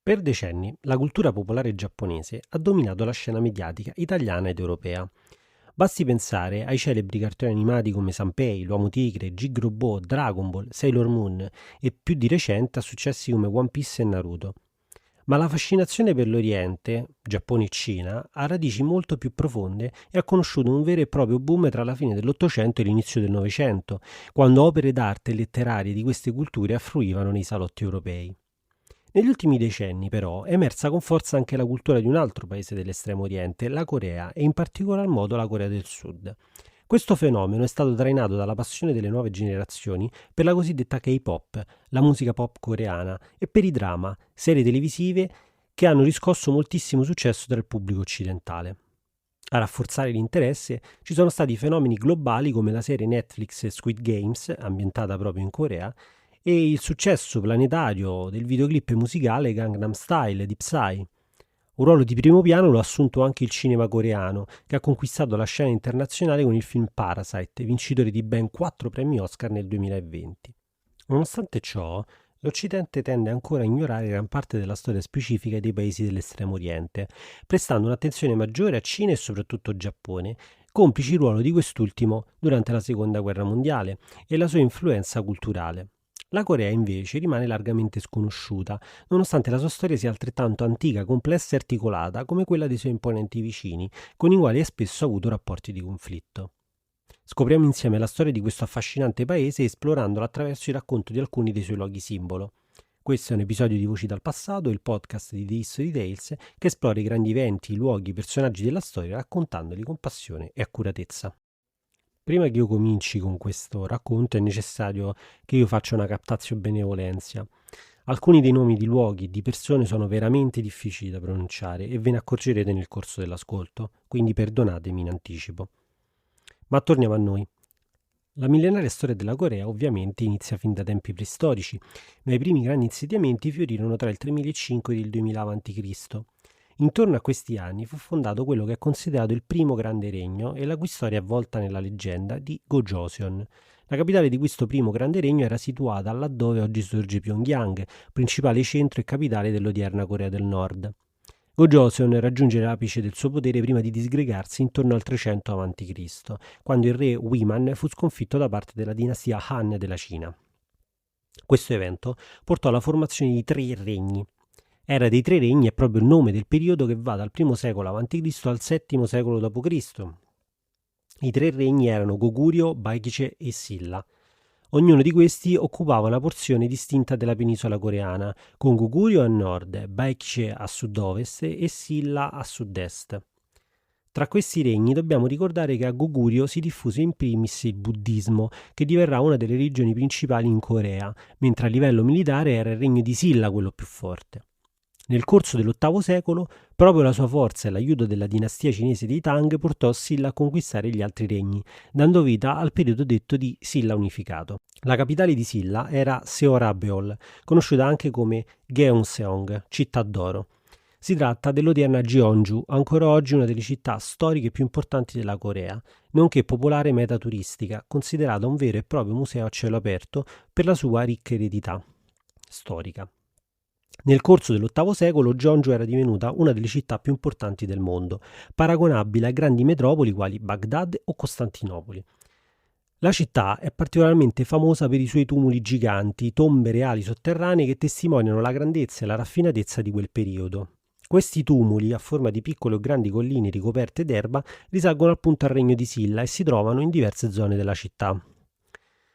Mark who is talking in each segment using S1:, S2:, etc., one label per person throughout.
S1: Per decenni la cultura popolare giapponese ha dominato la scena mediatica italiana ed europea. Basti pensare ai celebri cartoni animati come Sanpei, l'Uomo Tigre, Gig Robot, Dragon Ball, Sailor Moon e più di recente a successi come One Piece e Naruto. Ma la fascinazione per l'Oriente, Giappone e Cina, ha radici molto più profonde e ha conosciuto un vero e proprio boom tra la fine dell'Ottocento e l'inizio del Novecento, quando opere d'arte e letterarie di queste culture affluivano nei salotti europei. Negli ultimi decenni, però, è emersa con forza anche la cultura di un altro paese dell'estremo oriente, la Corea, e in particolar modo la Corea del Sud. Questo fenomeno è stato trainato dalla passione delle nuove generazioni per la cosiddetta K-pop, la musica pop coreana, e per i drama, serie televisive che hanno riscosso moltissimo successo tra il pubblico occidentale. A rafforzare l'interesse ci sono stati fenomeni globali come la serie Netflix Squid Games, ambientata proprio in Corea, e il successo planetario del videoclip musicale Gangnam Style di Psy. Un ruolo di primo piano lo ha assunto anche il cinema coreano, che ha conquistato la scena internazionale con il film Parasite, vincitore di ben 4 premi Oscar nel 2020. Nonostante ciò, l'Occidente tende ancora a ignorare gran parte della storia specifica dei paesi dell'estremo oriente, prestando un'attenzione maggiore a Cina e soprattutto Giappone, complici il ruolo di quest'ultimo durante la Seconda Guerra Mondiale e la sua influenza culturale. La Corea invece rimane largamente sconosciuta, nonostante la sua storia sia altrettanto antica, complessa e articolata come quella dei suoi imponenti vicini, con i quali ha spesso avuto rapporti di conflitto. Scopriamo insieme la storia di questo affascinante paese esplorandola attraverso il racconto di alcuni dei suoi luoghi simbolo. Questo è un episodio di Voci dal passato, il podcast di The History Tales che esplora i grandi eventi, i luoghi, i personaggi della storia raccontandoli con passione e accuratezza. Prima che io cominci con questo racconto è necessario che io faccia una captatio benevolenzia. Alcuni dei nomi di luoghi e di persone sono veramente difficili da pronunciare e ve ne accorgerete nel corso dell'ascolto, quindi perdonatemi in anticipo. Ma torniamo a noi. La millenaria storia della Corea ovviamente inizia fin da tempi preistorici, ma i primi grandi insediamenti fiorirono tra il 3005 e il 2000 a.C. Intorno a questi anni fu fondato quello che è considerato il primo grande regno e la cui storia è avvolta nella leggenda di Gojoseon. La capitale di questo primo grande regno era situata laddove oggi sorge Pyongyang, principale centro e capitale dell'odierna Corea del Nord. Gojoseon raggiunge l'apice del suo potere prima di disgregarsi intorno al 300 a.C., quando il re Wiman fu sconfitto da parte della dinastia Han della Cina. Questo evento portò alla formazione di tre regni. Era dei tre regni è proprio il nome del periodo che va dal I secolo a.C. al VII secolo d.C. I tre regni erano Goguryeo, Baekje e Silla. Ognuno di questi occupava una porzione distinta della penisola coreana, con Goguryeo a nord, Baekje a sud-ovest e Silla a sud-est. Tra questi regni dobbiamo ricordare che a Goguryeo si diffuse in primis il buddismo, che diverrà una delle religioni principali in Corea, mentre a livello militare era il regno di Silla quello più forte. Nel corso dell'VIII secolo, proprio la sua forza e l'aiuto della dinastia cinese dei Tang portò Silla a conquistare gli altri regni, dando vita al periodo detto di Silla unificato. La capitale di Silla era Seorabeol, conosciuta anche come Gyeongseong, città d'oro. Si tratta dell'odierna Jeonju, ancora oggi una delle città storiche più importanti della Corea, nonché popolare meta turistica, considerata un vero e proprio museo a cielo aperto per la sua ricca eredità storica. Nel corso dell'VIII secolo Jeonju era divenuta una delle città più importanti del mondo, paragonabile a grandi metropoli quali Baghdad o Costantinopoli. La città è particolarmente famosa per i suoi tumuli giganti, tombe reali sotterranee che testimoniano la grandezza e la raffinatezza di quel periodo. Questi tumuli, a forma di piccole o grandi colline ricoperte d'erba, risalgono appunto al regno di Silla e si trovano in diverse zone della città.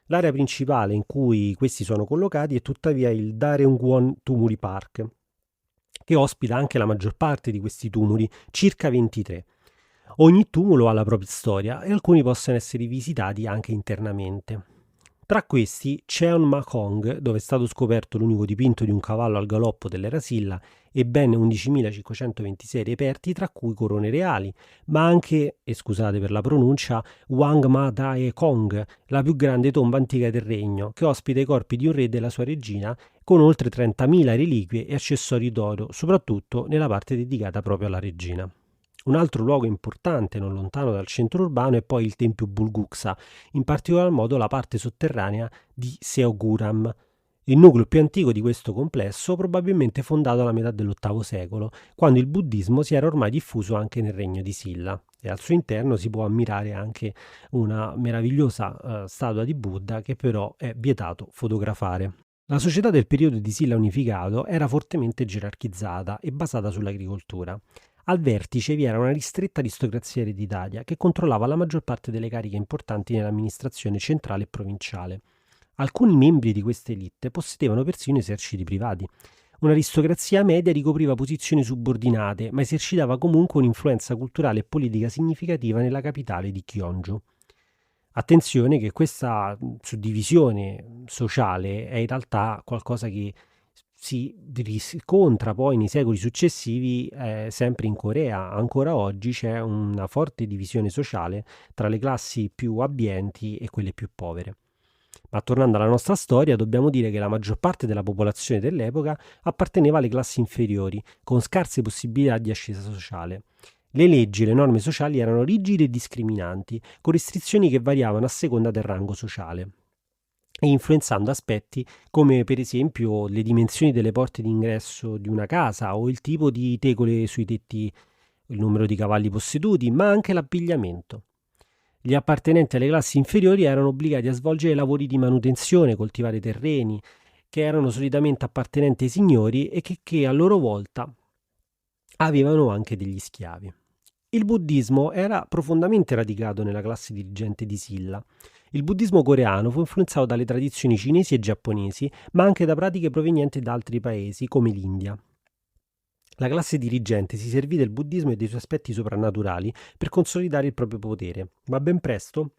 S1: L'area principale in cui questi sono collocati è tuttavia il Dareungwon Tumuli Park, che ospita anche la maggior parte di questi tumuli, circa 23. Ogni tumulo ha la propria storia e alcuni possono essere visitati anche internamente. Tra questi Cheonmakong, dove è stato scoperto l'unico dipinto di un cavallo al galoppo dell'era Silla e ben 11.526 reperti, tra cui corone reali, ma anche, e scusate per la pronuncia, Wangma-dae-kong, la più grande tomba antica del regno, che ospita i corpi di un re e della sua regina, con oltre 30.000 reliquie e accessori d'oro, soprattutto nella parte dedicata proprio alla regina. Un altro luogo importante non lontano dal centro urbano è poi il tempio Bulguksa, in particolar modo la parte sotterranea di Seoguram, Il nucleo più antico di questo complesso probabilmente fondato alla metà dell'VIII secolo, quando il buddismo si era ormai diffuso anche nel regno di Silla e al suo interno si può ammirare anche una meravigliosa statua di Buddha che però è vietato fotografare. La società del periodo di Silla unificato era fortemente gerarchizzata e basata sull'agricoltura. Al vertice vi era una ristretta aristocrazia ereditaria che controllava la maggior parte delle cariche importanti nell'amministrazione centrale e provinciale. Alcuni membri di queste elite possedevano persino eserciti privati. Un'aristocrazia media ricopriva posizioni subordinate, ma esercitava comunque un'influenza culturale e politica significativa nella capitale di Gyeongju. Attenzione che questa suddivisione sociale è in realtà qualcosa che si riscontra poi nei secoli successivi sempre in Corea. Ancora oggi c'è una forte divisione sociale tra le classi più abbienti e quelle più povere. Ma tornando alla nostra storia, dobbiamo dire che la maggior parte della popolazione dell'epoca apparteneva alle classi inferiori, con scarse possibilità di ascesa sociale. Le leggi e le norme sociali erano rigide e discriminanti, con restrizioni che variavano a seconda del rango sociale e influenzando aspetti come per esempio le dimensioni delle porte d'ingresso di una casa o il tipo di tegole sui tetti, il numero di cavalli posseduti, ma anche l'abbigliamento. Gli appartenenti alle classi inferiori erano obbligati a svolgere lavori di manutenzione, coltivare terreni, che erano solitamente appartenenti ai signori e che a loro volta avevano anche degli schiavi. Il buddismo era profondamente radicato nella classe dirigente di Silla. Il buddismo coreano fu influenzato dalle tradizioni cinesi e giapponesi, ma anche da pratiche provenienti da altri paesi, come l'India. La classe dirigente si servì del buddismo e dei suoi aspetti soprannaturali per consolidare il proprio potere, ma ben presto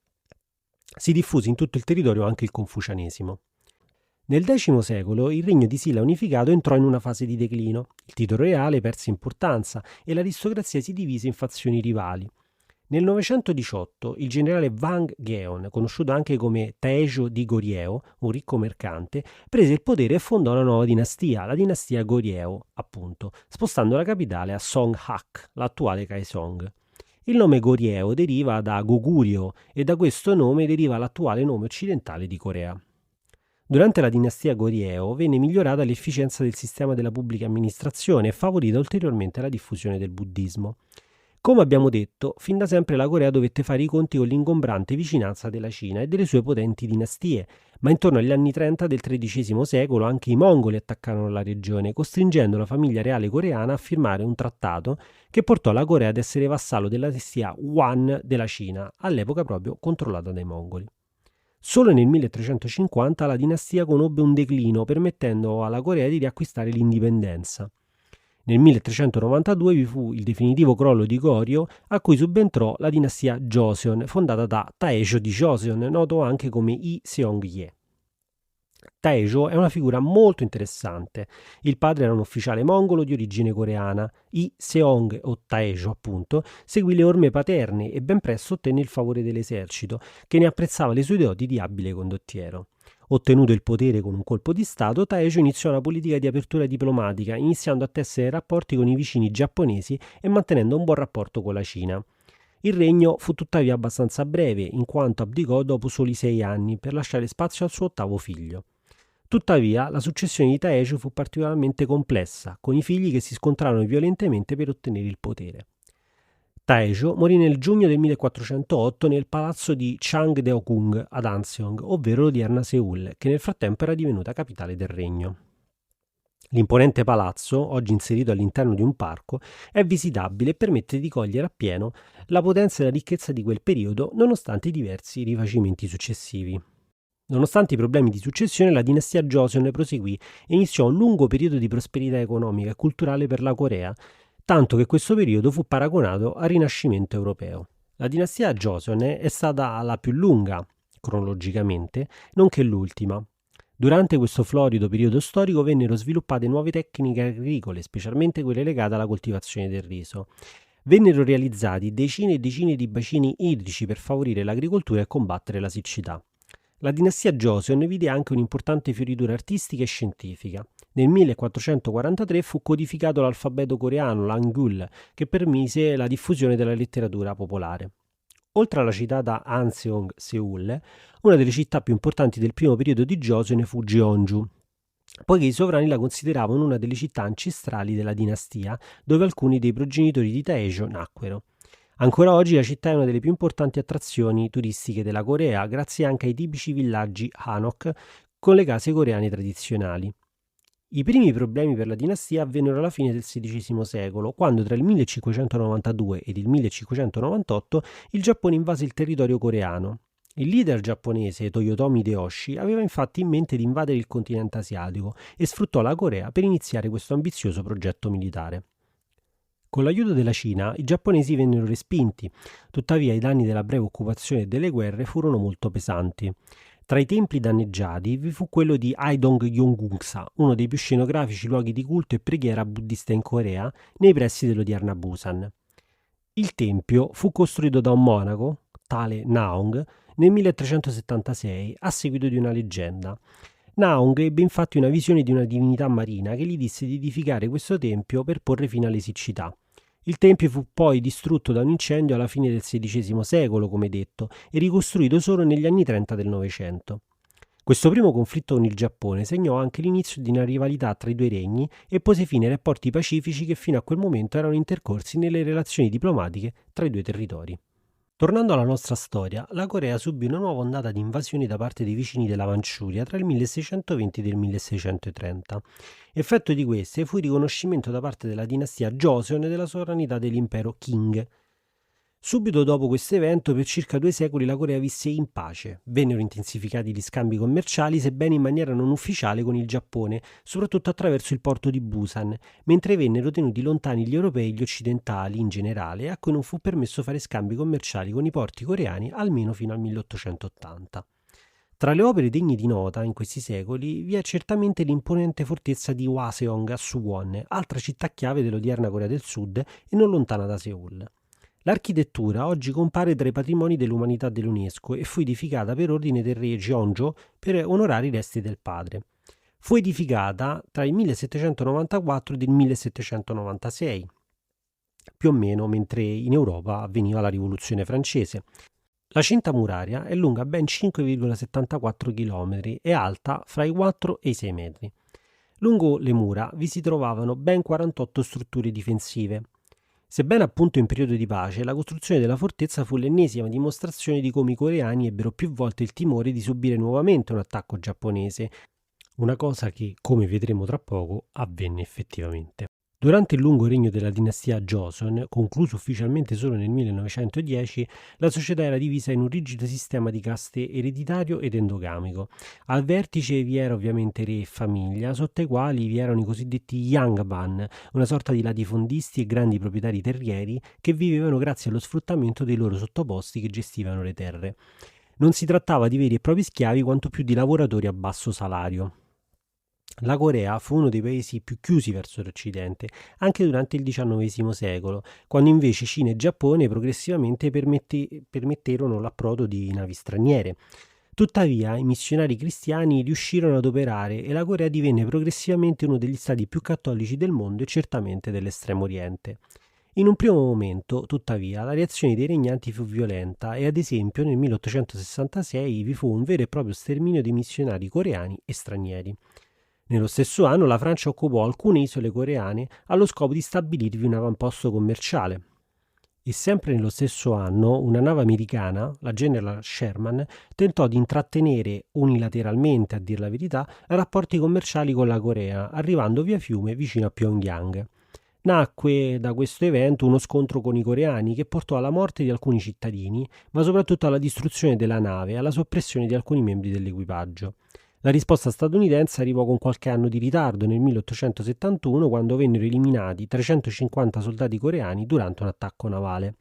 S1: si diffuse in tutto il territorio anche il confucianesimo. Nel X secolo il regno di Silla unificato entrò in una fase di declino, il titolo reale perse importanza e l'aristocrazia si divise in fazioni rivali. Nel 918 il generale Wang Geon, conosciuto anche come Taejo di Goryeo, un ricco mercante, prese il potere e fondò una nuova dinastia, la dinastia Goryeo, appunto, spostando la capitale a Songhak, l'attuale Kaesong. Il nome Goryeo deriva da Goguryeo e da questo nome deriva l'attuale nome occidentale di Corea. Durante la dinastia Goryeo venne migliorata l'efficienza del sistema della pubblica amministrazione e favorita ulteriormente la diffusione del buddismo. Come abbiamo detto, fin da sempre la Corea dovette fare i conti con l'ingombrante vicinanza della Cina e delle sue potenti dinastie, ma intorno agli anni 30 del XIII secolo anche i mongoli attaccarono la regione, costringendo la famiglia reale coreana a firmare un trattato che portò la Corea ad essere vassallo della dinastia Han della Cina, all'epoca proprio controllata dai mongoli. Solo nel 1350 la dinastia conobbe un declino, permettendo alla Corea di riacquistare l'indipendenza. Nel 1392 vi fu il definitivo crollo di Goryeo, a cui subentrò la dinastia Joseon, fondata da Taejo di Joseon, noto anche come Yi Seong-ye. Taejo è una figura molto interessante. Il padre era un ufficiale mongolo di origine coreana. Yi Seong, o Taejo appunto, seguì le orme paterne e ben presto ottenne il favore dell'esercito, che ne apprezzava le sue doti di abile condottiero. Ottenuto il potere con un colpo di Stato, Taejo iniziò una politica di apertura diplomatica, iniziando a tessere rapporti con i vicini giapponesi e mantenendo un buon rapporto con la Cina. Il regno fu tuttavia abbastanza breve, in quanto abdicò dopo soli 6 anni per lasciare spazio al suo ottavo figlio. Tuttavia, la successione di Taejo fu particolarmente complessa, con i figli che si scontrarono violentemente per ottenere il potere. Taejo morì nel giugno del 1408 nel palazzo di Changdeokgung ad Anseong, ovvero l'odierna Seul, che nel frattempo era divenuta capitale del regno. L'imponente palazzo, oggi inserito all'interno di un parco, è visitabile e permette di cogliere appieno la potenza e la ricchezza di quel periodo, nonostante i diversi rifacimenti successivi. Nonostante i problemi di successione, la dinastia Joseon proseguì e iniziò un lungo periodo di prosperità economica e culturale per la Corea, tanto che questo periodo fu paragonato al Rinascimento europeo. La dinastia Joseon è stata la più lunga, cronologicamente, nonché l'ultima. Durante questo florido periodo storico vennero sviluppate nuove tecniche agricole, specialmente quelle legate alla coltivazione del riso. Vennero realizzati decine e decine di bacini idrici per favorire l'agricoltura e combattere la siccità. La dinastia Joseon vide anche un'importante fioritura artistica e scientifica. Nel 1443 fu codificato l'alfabeto coreano, l'Hangul, che permise la diffusione della letteratura popolare. Oltre alla citata Anseong, Seul, una delle città più importanti del primo periodo di Joseon fu Jeonju. poiché i sovrani la consideravano una delle città ancestrali della dinastia, dove alcuni dei progenitori di Taejo nacquero. Ancora oggi la città è una delle più importanti attrazioni turistiche della Corea, grazie anche ai tipici villaggi Hanok con le case coreane tradizionali. I primi problemi per la dinastia avvennero alla fine del XVI secolo, quando tra il 1592 ed il 1598 il Giappone invase il territorio coreano. Il leader giapponese Toyotomi Hideyoshi aveva infatti in mente di invadere il continente asiatico e sfruttò la Corea per iniziare questo ambizioso progetto militare. Con l'aiuto della Cina, i giapponesi vennero respinti, tuttavia i danni della breve occupazione e delle guerre furono molto pesanti. Tra i templi danneggiati vi fu quello di Haedong-yongungsa, uno dei più scenografici luoghi di culto e preghiera buddista in Corea, nei pressi dell'odierna Busan. Il tempio fu costruito da un monaco, tale Naong, nel 1376 a seguito di una leggenda. Naong ebbe infatti una visione di una divinità marina che gli disse di edificare questo tempio per porre fine alle siccità. Il tempio fu poi distrutto da un incendio alla fine del XVI secolo, come detto, e ricostruito solo negli anni 30 del Novecento. Questo primo conflitto con il Giappone segnò anche l'inizio di una rivalità tra i due regni e pose fine ai rapporti pacifici che fino a quel momento erano intercorsi nelle relazioni diplomatiche tra i due territori. Tornando alla nostra storia, la Corea subì una nuova ondata di invasioni da parte dei vicini della Manciuria tra il 1620 e il 1630. Effetto di queste fu il riconoscimento da parte della dinastia Joseon della sovranità dell'impero Qing. Subito dopo questo evento, per circa 2 secoli la Corea visse in pace. Vennero intensificati gli scambi commerciali, sebbene in maniera non ufficiale, con il Giappone, soprattutto attraverso il porto di Busan, mentre vennero tenuti lontani gli europei e gli occidentali in generale, a cui non fu permesso fare scambi commerciali con i porti coreani almeno fino al 1880. Tra le opere degne di nota in questi secoli vi è certamente l'imponente fortezza di Hwaseong a Suwon, altra città chiave dell'odierna Corea del Sud e non lontana da Seoul. L'architettura oggi compare tra i patrimoni dell'umanità dell'UNESCO e fu edificata per ordine del re Jeonjo per onorare i resti del padre. Fu edificata tra il 1794 ed il 1796, più o meno mentre in Europa avveniva la Rivoluzione francese. La cinta muraria è lunga ben 5,74 km e alta fra i 4 e i 6 metri. Lungo le mura vi si trovavano ben 48 strutture difensive. Sebbene appunto in periodo di pace, la costruzione della fortezza fu l'ennesima dimostrazione di come i coreani ebbero più volte il timore di subire nuovamente un attacco giapponese, una cosa che, come vedremo tra poco, avvenne effettivamente. Durante il lungo regno della dinastia Joseon, concluso ufficialmente solo nel 1910, la società era divisa in un rigido sistema di caste ereditario ed endogamico. Al vertice vi era ovviamente re e famiglia, sotto i quali vi erano i cosiddetti Yangban, una sorta di latifondisti e grandi proprietari terrieri che vivevano grazie allo sfruttamento dei loro sottoposti che gestivano le terre. Non si trattava di veri e propri schiavi quanto più di lavoratori a basso salario. La Corea fu uno dei paesi più chiusi verso l'Occidente, anche durante il XIX secolo, quando invece Cina e Giappone progressivamente permetterono l'approdo di navi straniere. Tuttavia, i missionari cristiani riuscirono ad operare e la Corea divenne progressivamente uno degli stati più cattolici del mondo e certamente dell'Estremo Oriente. In un primo momento, tuttavia, la reazione dei regnanti fu violenta e ad esempio nel 1866 vi fu un vero e proprio sterminio di missionari coreani e stranieri. Nello stesso anno la Francia occupò alcune isole coreane allo scopo di stabilirvi un avamposto commerciale. E sempre nello stesso anno una nave americana, la General Sherman, tentò di intrattenere unilateralmente, a dir la verità, rapporti commerciali con la Corea, arrivando via fiume vicino a Pyongyang. Nacque da questo evento uno scontro con i coreani che portò alla morte di alcuni cittadini, ma soprattutto alla distruzione della nave e alla soppressione di alcuni membri dell'equipaggio. La risposta statunitense arrivò con qualche anno di ritardo nel 1871, quando vennero eliminati 350 soldati coreani durante un attacco navale.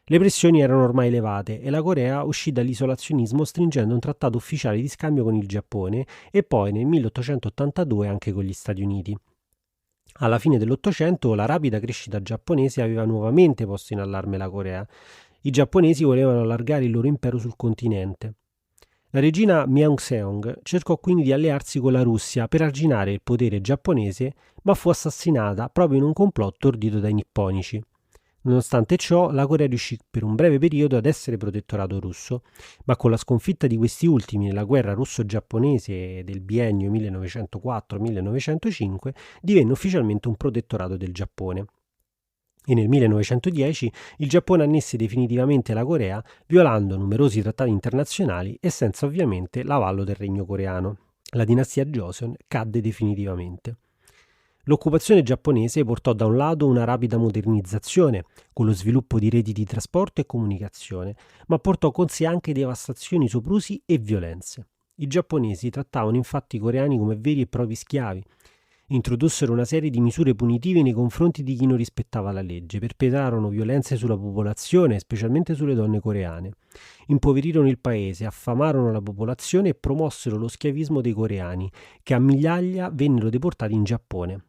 S1: Le pressioni erano ormai elevate e la Corea uscì dall'isolazionismo stringendo un trattato ufficiale di scambio con il Giappone e poi nel 1882 anche con gli Stati Uniti. Alla fine dell'Ottocento la rapida crescita giapponese aveva nuovamente posto in allarme la Corea. I giapponesi volevano allargare il loro impero sul continente. La regina Myeongseong cercò quindi di allearsi con la Russia per arginare il potere giapponese, ma fu assassinata proprio in un complotto ordito dai nipponici. Nonostante ciò, la Corea riuscì per un breve periodo ad essere protettorato russo, ma con la sconfitta di questi ultimi nella guerra russo-giapponese del biennio 1904-1905 divenne ufficialmente un protettorato del Giappone. E nel 1910 il Giappone annesse definitivamente la Corea, violando numerosi trattati internazionali e senza ovviamente l'avallo del regno coreano. La dinastia Joseon cadde definitivamente. L'occupazione giapponese portò da un lato una rapida modernizzazione, con lo sviluppo di reti di trasporto e comunicazione, ma portò con sé anche devastazioni, soprusi e violenze. I giapponesi trattavano infatti i coreani come veri e propri schiavi. Introdussero una serie di misure punitive nei confronti di chi non rispettava la legge, perpetrarono violenze sulla popolazione, specialmente sulle donne coreane. Impoverirono il paese, affamarono la popolazione e promossero lo schiavismo dei coreani, che a migliaia vennero deportati in Giappone.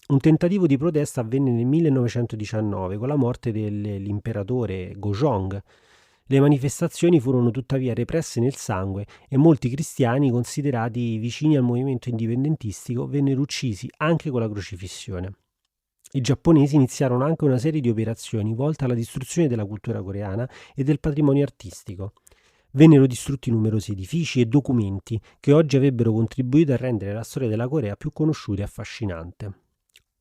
S1: Un tentativo di protesta avvenne nel 1919 con la morte dell'imperatore Gojong. Le manifestazioni furono tuttavia represse nel sangue e molti cristiani considerati vicini al movimento indipendentistico vennero uccisi anche con la crocifissione. I giapponesi iniziarono anche una serie di operazioni volte alla distruzione della cultura coreana e del patrimonio artistico. Vennero distrutti numerosi edifici e documenti che oggi avrebbero contribuito a rendere la storia della Corea più conosciuta e affascinante.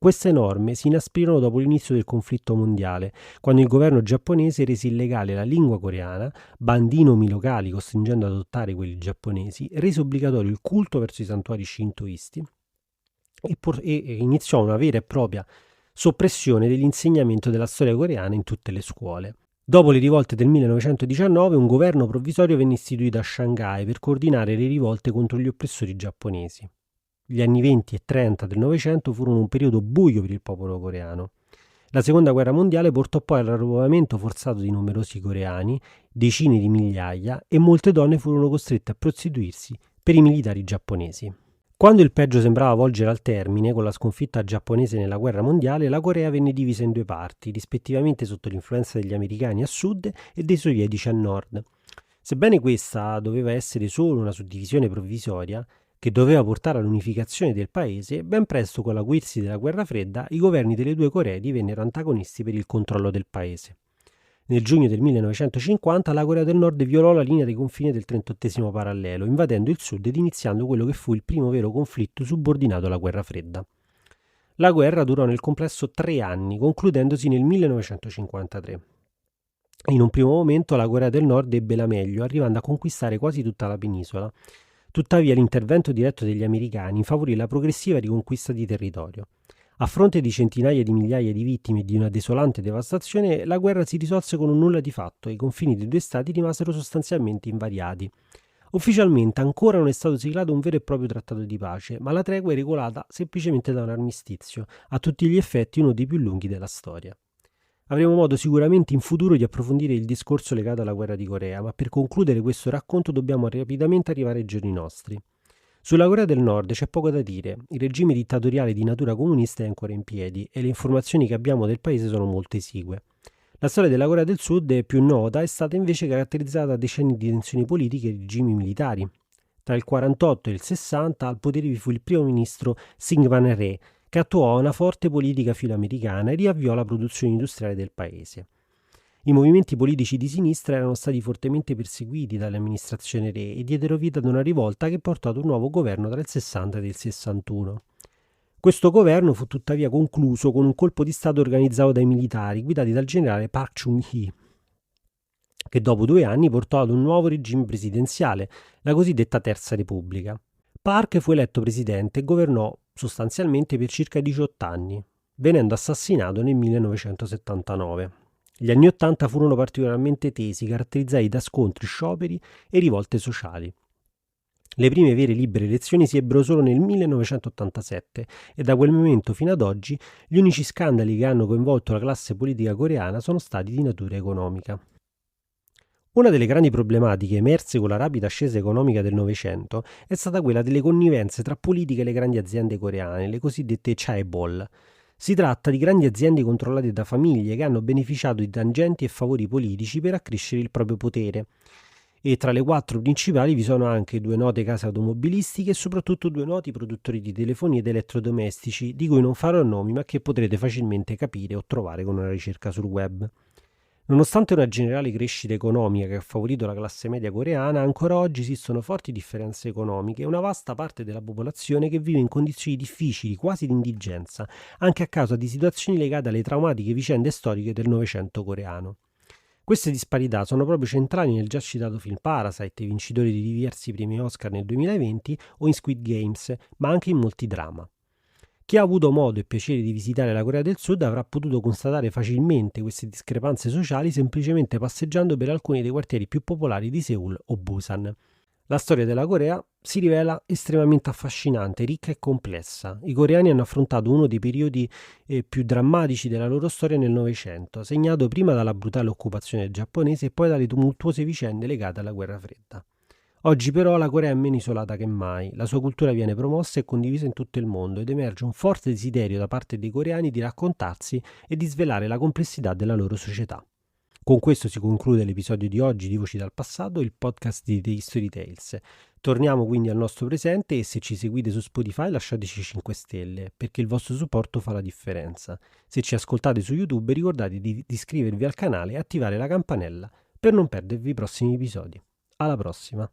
S1: Queste norme si inasprirono dopo l'inizio del conflitto mondiale, quando il governo giapponese rese illegale la lingua coreana, bandì i nomi locali costringendo ad adottare quelli giapponesi, rese obbligatorio il culto verso i santuari shintoisti e iniziò una vera e propria soppressione dell'insegnamento della storia coreana in tutte le scuole. Dopo le rivolte del 1919, un governo provvisorio venne istituito a Shanghai per coordinare le rivolte contro gli oppressori giapponesi. Gli anni 20 e 30 del Novecento furono un periodo buio per il popolo coreano. La seconda guerra mondiale portò poi all'arruolamento forzato di numerosi coreani, decine di migliaia, e molte donne furono costrette a prostituirsi per i militari giapponesi. Quando il peggio sembrava volgere al termine, con la sconfitta giapponese nella guerra mondiale, la Corea venne divisa in due parti, rispettivamente sotto l'influenza degli americani a sud e dei sovietici a nord. Sebbene questa doveva essere solo una suddivisione provvisoria, che doveva portare all'unificazione del paese, ben presto con l'acuirsi della guerra fredda i governi delle due Coree divennero antagonisti per il controllo del paese. Nel giugno del 1950 la Corea del Nord violò la linea dei confini del 38° parallelo, invadendo il sud ed iniziando quello che fu il primo vero conflitto subordinato alla guerra fredda. La guerra durò nel complesso 3 anni, concludendosi nel 1953. In un primo momento la Corea del Nord ebbe la meglio, arrivando a conquistare quasi tutta la penisola. Tuttavia l'intervento diretto degli americani favorì la progressiva riconquista di territorio. A fronte di centinaia di migliaia di vittime e di una desolante devastazione, la guerra si risolse con un nulla di fatto e i confini dei due stati rimasero sostanzialmente invariati. Ufficialmente ancora non è stato siglato un vero e proprio trattato di pace, ma la tregua è regolata semplicemente da un armistizio, a tutti gli effetti uno dei più lunghi della storia. Avremo modo sicuramente in futuro di approfondire il discorso legato alla guerra di Corea, ma per concludere questo racconto dobbiamo rapidamente arrivare ai giorni nostri. Sulla Corea del Nord c'è poco da dire, il regime dittatoriale di natura comunista è ancora in piedi e le informazioni che abbiamo del paese sono molto esigue. La storia della Corea del Sud, più nota, è stata invece caratterizzata da decenni di tensioni politiche e regimi militari. Tra il 48 e il 60 al potere vi fu il primo ministro Syngman Rhee, che attuò una forte politica filoamericana e riavviò la produzione industriale del paese. I movimenti politici di sinistra erano stati fortemente perseguiti dall'amministrazione Rhee e diedero vita ad una rivolta che portò ad un nuovo governo tra il 60 e il 61. Questo governo fu tuttavia concluso con un colpo di stato organizzato dai militari guidati dal generale Park Chung-hee, che dopo 2 anni portò ad un nuovo regime presidenziale, la cosiddetta Terza Repubblica. Park fu eletto presidente e governò sostanzialmente per circa 18 anni, venendo assassinato nel 1979. Gli anni 80 furono particolarmente tesi, caratterizzati da scontri, scioperi e rivolte sociali. Le prime vere libere elezioni si ebbero solo nel 1987 e da quel momento fino ad oggi gli unici scandali che hanno coinvolto la classe politica coreana sono stati di natura economica. Una delle grandi problematiche emerse con la rapida ascesa economica del Novecento è stata quella delle connivenze tra politica e le grandi aziende coreane, le cosiddette chaebol. Si tratta di grandi aziende controllate da famiglie che hanno beneficiato di tangenti e favori politici per accrescere il proprio potere. e tra le 4 principali vi sono anche 2 note case automobilistiche e soprattutto 2 noti produttori di telefonie ed elettrodomestici, di cui non farò nomi ma che potrete facilmente capire o trovare con una ricerca sul web. Nonostante una generale crescita economica che ha favorito la classe media coreana, ancora oggi esistono forti differenze economiche e una vasta parte della popolazione che vive in condizioni difficili, quasi di indigenza, anche a causa di situazioni legate alle traumatiche vicende storiche del Novecento coreano. Queste disparità sono proprio centrali nel già citato film Parasite, vincitore di diversi premi Oscar nel 2020, o in Squid Games, ma anche in molti drama. Chi ha avuto modo e piacere di visitare la Corea del Sud avrà potuto constatare facilmente queste discrepanze sociali semplicemente passeggiando per alcuni dei quartieri più popolari di Seoul o Busan. La storia della Corea si rivela estremamente affascinante, ricca e complessa. I coreani hanno affrontato uno dei periodi più drammatici della loro storia nel Novecento, segnato prima dalla brutale occupazione giapponese e poi dalle tumultuose vicende legate alla guerra fredda. Oggi però la Corea è meno isolata che mai, la sua cultura viene promossa e condivisa in tutto il mondo ed emerge un forte desiderio da parte dei coreani di raccontarsi e di svelare la complessità della loro società. Con questo si conclude l'episodio di oggi di Voci dal Passato, il podcast di The History Tales. Torniamo quindi al nostro presente e se ci seguite su Spotify lasciateci 5 stelle, perché il vostro supporto fa la differenza. Se ci ascoltate su YouTube ricordate di iscrivervi al canale e attivare la campanella per non perdervi i prossimi episodi. Alla prossima!